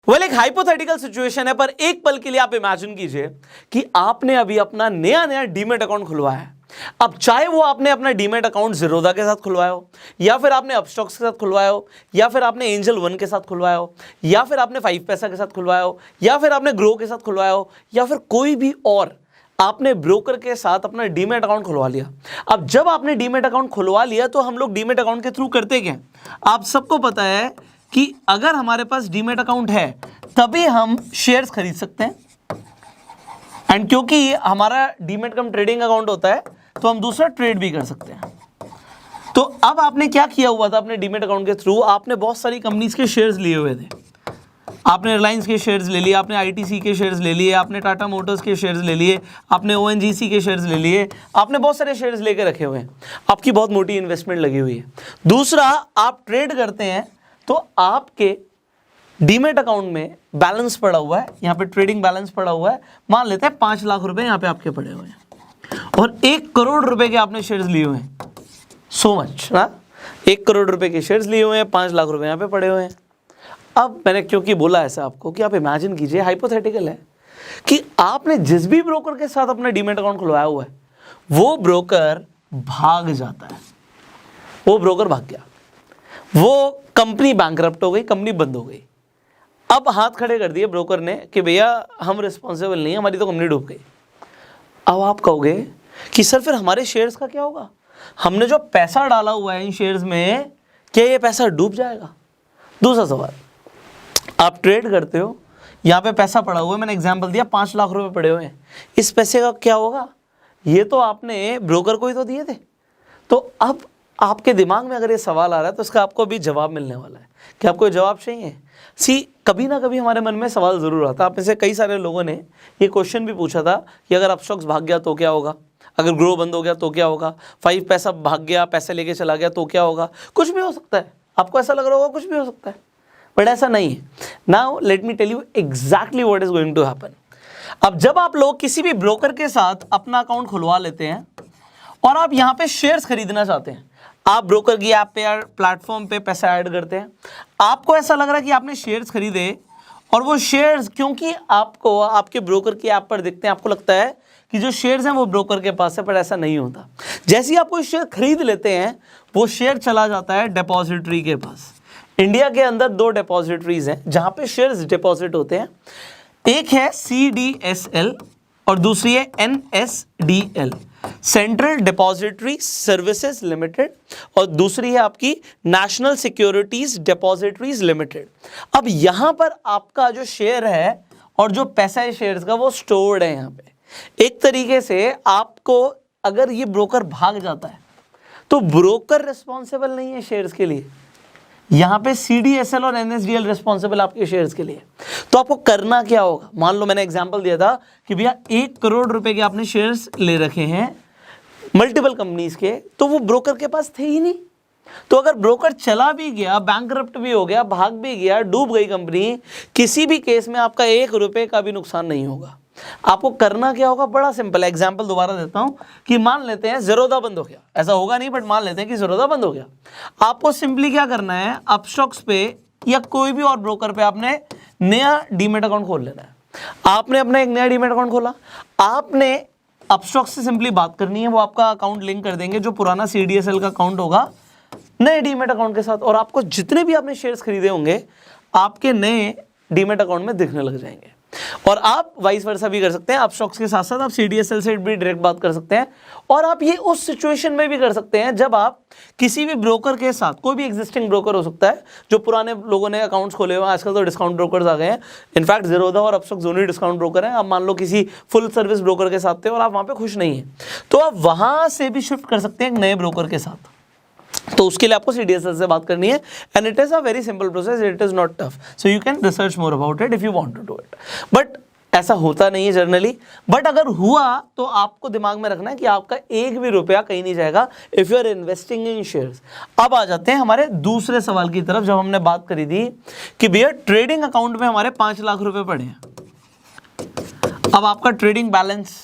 एक hypothetical situation है, पर एक पल के लिए आप इमेजिन कीजिए कि आपने अभी अपना नया डीमेट अकाउंट खुलवाया है। अब चाहे वो आपने अपना डीमेट अकाउंट ज़ीरोधा के साथ खुलवाया हो, या फिर आपने अपस्टॉक्स के साथ खुलवाया हो, या फिर आपने एंजल वन के साथ खुलवाया हो, या फिर आपने 5 पैसा के साथ खुलवाया हो, या फिर आपने ग्रो के साथ खुलवाया हो, या फिर कोई भी और आपने ब्रोकर के साथ अपना डीमेट अकाउंट खुलवा लिया। अब जब आपने डीमेट अकाउंट खुलवा लिया तो हम लोग डीमेट अकाउंट के थ्रू करते क्या, आप सबको पता है कि अगर हमारे पास डीमेट अकाउंट है तभी हम शेयर्स खरीद सकते हैं, एंड क्योंकि हमारा डीमेट कम ट्रेडिंग अकाउंट होता है तो हम दूसरा ट्रेड भी कर सकते हैं। तो अब आपने क्या किया हुआ था अपने डीमेट अकाउंट के थ्रू, आपने बहुत सारी कंपनीज के शेयर्स लिए हुए थे। आपने रिलायंस के शेयर्स ले लिए, आपने आईटीसी के शेयर्स ले लिए, आपने टाटा मोटर्स के शेयर्स ले लिए, आपने ओएनजीसी के शेयर्स ले लिए, आपने बहुत सारे शेयर्स लेके रखे हुए हैं। आपकी बहुत मोटी इन्वेस्टमेंट लगी हुई है। दूसरा, आप ट्रेड करते हैं तो आपके डीमेट अकाउंट में बैलेंस पड़ा हुआ है, यहाँ पे ट्रेडिंग बैलेंस पड़ा हुआ है, मान लेते हैं 5 लाख रुपए यहाँ पे आपके पड़े हुए हैं, और 1 करोड़ रुपए के आपने शेयर्स लिए हुए हैं। सो मच ना, 1 करोड़ रुपए के शेयर्स लिए हुए हैं, 5 लाख रुपए यहाँ पे पड़े हुए हैं। अब मैंने क्योंकि बोला ऐसा आपको कि आप इमेजिन कीजिए, हाइपोथेटिकल है, कि आपने जिस भी ब्रोकर के साथ अपना डीमेट अकाउंट खुलवाया हुआ है वो ब्रोकर भाग जाता है, वो ब्रोकर भाग गया, वो कंपनी बैंकरप्ट हो गई, कंपनी बंद हो गई। अब हाथ खड़े कर दिए ब्रोकर ने कि भैया हम रिस्पॉन्सिबल नहीं, हमारी तो कंपनी डूब गई। अब आप कहोगे कि सर फिर हमारे शेयर्स का क्या होगा, हमने जो पैसा डाला हुआ है इन शेयर्स में, क्या ये पैसा डूब जाएगा? दूसरा सवाल, आप ट्रेड करते हो, यहाँ पे पैसा पड़ा हुआ है, मैंने एग्जांपल दिया 5 लाख रुपए पड़े हुए हैं, इस पैसे का क्या होगा? ये तो आपने ब्रोकर को ही तो दिए थे। तो अब आपके दिमाग में अगर ये सवाल आ रहा है तो इसका आपको अभी जवाब मिलने वाला है कि आपको जवाब चाहिए। कभी ना कभी हमारे मन में सवाल ज़रूर आता है। आप में से कई सारे लोगों ने ये क्वेश्चन भी पूछा था कि अगर अपस्टॉक्स भाग गया तो क्या होगा, अगर ग्रो बंद हो गया तो क्या होगा, 5 पैसा भाग गया, पैसे लेके चला गया तो क्या होगा? कुछ भी हो सकता है, आपको ऐसा लग रहा होगा कुछ भी हो सकता है, बट ऐसा नहीं है। Now let me tell you exactly what is going to happen. अब जब आप लोग किसी भी ब्रोकर के साथ अपना अकाउंट खुलवा लेते हैं और आप यहाँ पे शेयर्स खरीदना चाहते हैं, आप ब्रोकर की ऐप पे या प्लेटफॉर्म पे पैसा ऐड करते हैं, आपको ऐसा लग रहा है कि आपने शेयर्स खरीदे, और वो शेयर्स क्योंकि आपको आपके ब्रोकर की ऐप पर दिखते हैं, आपको लगता है कि जो शेयर्स हैं वो ब्रोकर के पास है, पर ऐसा नहीं होता। जैसे ही आप कोई शेयर खरीद लेते हैं वो शेयर चला जाता है डिपॉजिटरी के पास। इंडिया के अंदर 2 डिपॉजिटरीज हैं जहां पे शेयर्स डिपॉजिट होते हैं, एक है CDSL और दूसरी है NSDL, central depository services limited, और दूसरी है आपकी नेशनल सिक्योरिटीज डिपॉजिटरीज लिमिटेड। अब यहां पर आपका जो शेयर है और जो पैसा है शेयर्स का वो स्टोर्ड है यहाँ पे। एक तरीके से आपको अगर ये ब्रोकर भाग जाता है तो ब्रोकर रिस्पॉन्सिबल नहीं है शेयर्स के लिए, यहाँ पे CDSL और NSDL रिस्पॉन्सिबल आपके शेयर्स के लिए। तो आपको करना क्या होगा? मान लो मैंने एग्जांपल दिया था कि भैया 1 करोड़ रुपए के आपने शेयर्स ले रखे हैं मल्टीपल कंपनीज के, तो वो ब्रोकर के पास थे ही नहीं। तो अगर ब्रोकर चला भी गया, बैंकरप्ट भी हो गया, भाग भी गया, डूब गई कंपनी, किसी भी केस में आपका 1 रुपए का भी नुकसान नहीं होगा। आपको करना क्या होगा? बड़ा सिंपल है। एग्जांपल दोबारा देता हूं कि मान लेते हैं ज़ीरोधा बंद हो गया, ऐसा होगा नहीं बट मान लेते हैं कि ज़ीरोधा बंद हो गया। आपको सिंपली क्या करना है, अपस्टॉक्स पे या कोई भी और ब्रोकर पे आपने नया डीमेट अकाउंट खोल लेना है। आपने अपना एक नया डीमेट अकाउंट खोला, आपने अपस्टॉक्स से सिंपली बात करनी है, वो आपका अकाउंट लिंक कर देंगे, जो पुराना CDSL का अकाउंट होगा नए डीमेट अकाउंट के साथ, और आपको जितने भी आपने शेयर्स खरीदे होंगे आपके नए डीमेट अकाउंट में दिखने लग जाएंगे। और आप वाइस वर्सा भी कर सकते हैं, अपस्टॉक्स के साथ साथ आप CDSL से भी डायरेक्ट बात कर सकते हैं। और आप ये उस सिचुएशन में भी कर सकते हैं जब आप किसी भी ब्रोकर के साथ, कोई भी एग्जिस्टिंग ब्रोकर हो सकता है, जो पुराने लोगों ने अकाउंट्स खोले हुए हैं, आजकल तो डिस्काउंट ब्रोकर्स आ गए हैं, इनफैक्ट ज़ीरोधा और अपस्टॉक्स दोनों ही डिस्काउंट ब्रोकर हैं। आप मान लो किसी फुल सर्विस ब्रोकर के साथ थे और आप वहाँ पे खुश नहीं हैं, तो आप वहाँ से भी शिफ्ट कर सकते हैं एक नए ब्रोकर के साथ। तो उसके लिए आपको CDSL से बात करनी है, and it is a very simple process, it is not tough, so you can research more about it if you want to do it. But ऐसा होता नहीं है जनरली, बट अगर हुआ तो आपको दिमाग में रखना है कि आपका 1 भी रुपया कहीं नहीं जाएगा if you are investing in shares. अब आ जाते हैं हमारे दूसरे सवाल की तरफ। जब हमने बात करी थी कि भैया ट्रेडिंग अकाउंट में हमारे 5 लाख रुपए पड़े हैं, अब आपका ट्रेडिंग बैलेंस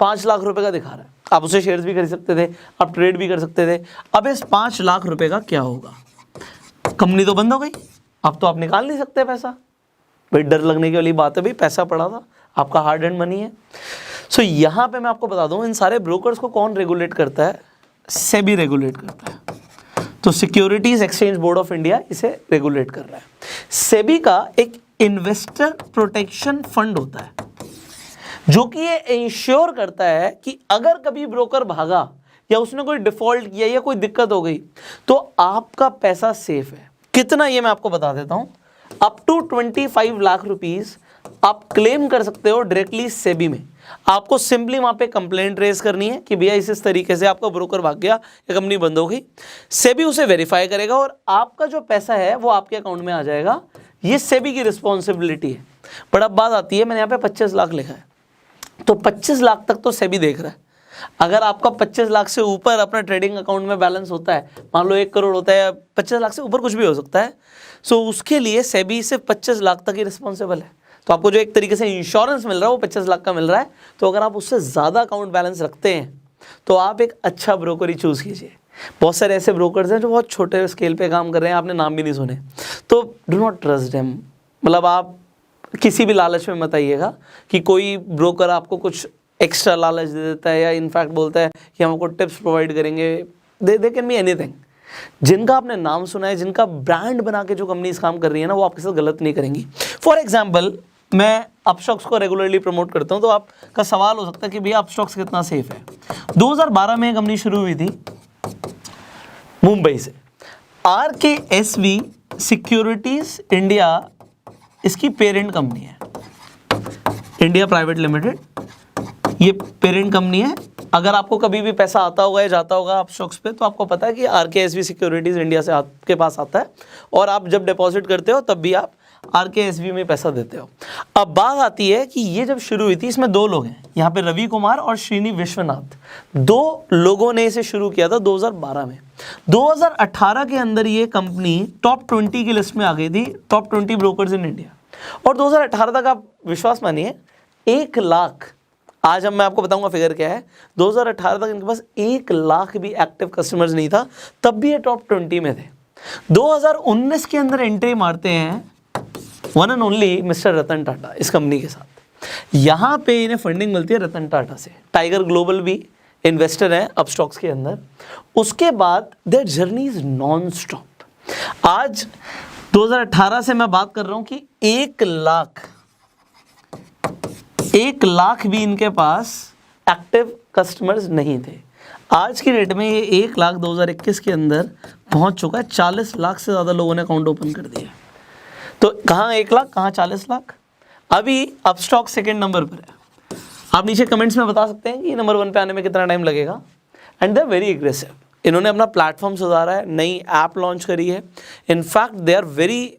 5 लाख रुपए का दिखा रहा है, आप उसे शेयर्स भी खरीद सकते थे, आप ट्रेड भी कर सकते थे। अब इस 5 लाख रुपए का क्या होगा? कंपनी तो बंद हो गई, अब तो आप निकाल नहीं सकते पैसा, भाई डर लगने की वाली बात है, भाई पैसा पड़ा था, आपका हार्ड एंड मनी है। सो यहाँ पे मैं आपको बता दूं, इन सारे ब्रोकर्स को कौन रेगुलेट करता है? सेबी रेगुलेट करता है। तो securities exchange board of India इसे रेगुलेट कर रहा है। सेबी का एक इन्वेस्टर प्रोटेक्शन फंड होता है जो कि ये इंश्योर करता है कि अगर कभी ब्रोकर भागा या उसने कोई डिफॉल्ट किया या कोई दिक्कत हो गई तो आपका पैसा सेफ है। कितना, ये मैं आपको बता देता हूं। अप टू 25 लाख रुपीस आप क्लेम कर सकते हो डायरेक्टली सेबी में। आपको सिंपली वहां पे कंप्लेंट रेज करनी है कि भैया इस तरीके से आपका ब्रोकर भाग गया या कंपनी बंद हो गई। सेबी उसे वेरीफाई करेगा और आपका जो पैसा है वो आपके अकाउंट में आ जाएगा। ये सेबी की रिस्पॉन्सिबिलिटी है। बट अब बात आती है, मैंने यहाँ पे 25 लाख लिखा है, तो 25 लाख तक तो सेबी देख रहा है। अगर आपका 25 लाख से ऊपर अपना ट्रेडिंग अकाउंट में बैलेंस होता है, मान लो 1 करोड़ होता है, 25 लाख से ऊपर कुछ भी हो सकता है, सो उसके लिए सेबी सिर्फ 25 लाख तक ही रिस्पॉन्सिबल है। तो आपको जो एक तरीके से इंश्योरेंस मिल रहा है वो 25 लाख का मिल रहा है। तो अगर आप उससे ज़्यादा अकाउंट बैलेंस रखते हैं तो आप एक अच्छा ब्रोकर ही चूज़ कीजिए। बहुत सारे ऐसे ब्रोकर्स हैं जो बहुत छोटे स्केल पे काम कर रहे हैं, आपने नाम भी नहीं सुने, तो डू नॉट ट्रस्ट देम। मतलब आप किसी भी लालच में मत आइएगा कि कोई ब्रोकर आपको कुछ एक्स्ट्रा लालच दे देता है या इनफैक्ट बोलता है कि हम आपको टिप्स प्रोवाइड करेंगे। They can be anything. जिनका आपने नाम सुना है, जिनका ब्रांड बना के जो कंपनीज काम कर रही है ना, वो आपके साथ गलत नहीं करेंगी। फॉर एग्जाम्पल, मैं अपस्टॉक्स को रेगुलरली प्रमोट करता हूं, तो आपका सवाल हो सकता है कि भैया अपस्टॉक्स कितना सेफ है। 2012 में कंपनी शुरू हुई थी मुंबई से। RKSV सिक्योरिटीज इंडिया इसकी पेरेंट कंपनी है, इंडिया प्राइवेट लिमिटेड, ये पेरेंट कंपनी है। अगर आपको कभी भी पैसा आता होगा या जाता होगा अपस्टॉक्स पे, तो आपको पता है कि RKSV सिक्योरिटीज इंडिया से आपके पास आता है और आप जब डिपॉजिट करते हो तब भी आप RKSV में पैसा देते हो। अब बात आती है कि ये जब शुरू हुई थी, इसमें 2 लोग हैं, यहाँ पे रवि कुमार और श्रीनी विश्वनाथ, 2 लोगों ने इसे शुरू किया था 2012 में। 2018 के अंदर ये कंपनी टॉप 20 की लिस्ट में आ गई थी, टॉप 20 ब्रोकर्स इन इंडिया। और 2018 तक आप विश्वास मानिए 1 लाख, आज मैं आपको बताऊंगा फिगर क्या है, 2018 तक इनके पास 1 लाख भी एक्टिव कस्टमर्स नहीं था, तब भी ये टॉप 20 में थे। 2019 के अंदर एंट्री मारते हैं one and only mister Ratan Tata इस कंपनी के साथ। यहाँ पे इन्हें फंडिंग मिलती है रतन टाटा से। टाइगर ग्लोबल भी इन्वेस्टर है अपस्टॉक्स के अंदर। उसके बाद their journey is non stop. आज 2018 से मैं बात कर रहा हूँ कि 1 लाख भी इनके पास एक्टिव कस्टमर्स नहीं थे। आज की डेट में ये 1 लाख 2021 के अंदर पहुंच चुका है। 40 लाख से ज़्यादा लोगों ने अकाउंट ओपन कर दिया। तो कहाँ 1 लाख, कहाँ 40 लाख। अभी अपस्टॉक सेकंड नंबर पर है। आप नीचे कमेंट्स में बता सकते हैं कि नंबर 1 पे आने में कितना टाइम लगेगा। And they are very aggressive. इन्होंने अपना प्लेटफॉर्म सुधारा है, नई ऐप लॉन्च करी है। In fact they are very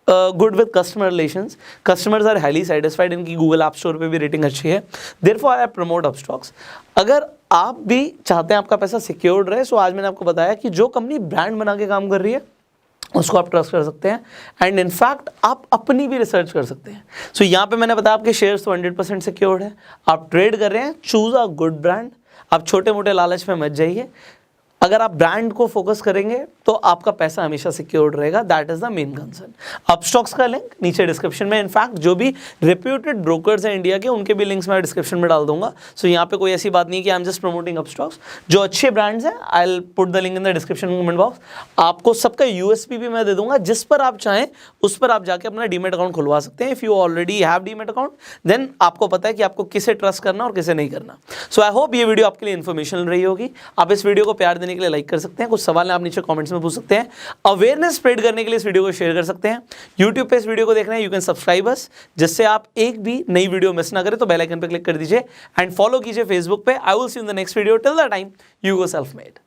good with customer relations. Customers are highly satisfied. इनकी गूगल ऐप स्टोर पे भी रेटिंग अच्छी है। Therefore I promote Upstox. अगर आप भी चाहते हैं आपका पैसा सिक्योर्ड रहे, सो आज मैंने आपको बताया कि जो कंपनी ब्रांड बना के काम कर रही है उसको आप ट्रस्ट कर सकते हैं। एंड इनफैक्ट आप अपनी भी रिसर्च कर सकते हैं। सो यहाँ पे मैंने बताया आपके शेयर्स तो 100% सिक्योर्ड है। आप ट्रेड कर रहे हैं, चूज अ गुड ब्रांड। आप छोटे मोटे लालच में मत जाइए। अगर आप ब्रांड को फोकस करेंगे तो आपका पैसा हमेशा सिक्योर्ड रहेगा। That is the main concern. Upstox का लिंक नीचे डिस्क्रिप्शन में, इनफैक्ट जो भी रेप्यूटेड ब्रोकर्स हैं इंडिया के, उनके भी लिंक्स मैं डिस्क्रिप्शन में डाल दूंगा। सो यहाँ पे कोई ऐसी बात नहीं है कि I am just promoting Upstox. जो अच्छे ब्रांड्स हैं, I will put the link in the description comment box. आपको सबका यूएसपी भी मैं दे दूंगा, जिस पर आप चाहें उस पर आप जाके अपना डीमेट अकाउंट खुलवा सकते हैं। If you already have demat account, then आपको पता है कि आपको किसे ट्रस्ट करना और किसे नहीं करना। सो आई होप ये वीडियो आपके लिए इन्फॉर्मेशनल रही होगी। आप इस वीडियो को प्यार देने के लिए लाइक कर सकते हैं। कुछ सवाल आप नीचे कमेंट्स में पूछ सकते हैं। अवेयरनेस स्प्रेड करने के लिए इस वीडियो को शेयर कर सकते हैं। YouTube पे इस वीडियो को देख रहे हैं, यू कैन सब्सक्राइब अस, जिससे आप एक भी नई वीडियो मिस ना करें। तो बेल आइकन पे क्लिक कर दीजिए एंड फॉलो कीजिए फेसबुक पे। I will see you in the next video. Till the time, you go self made.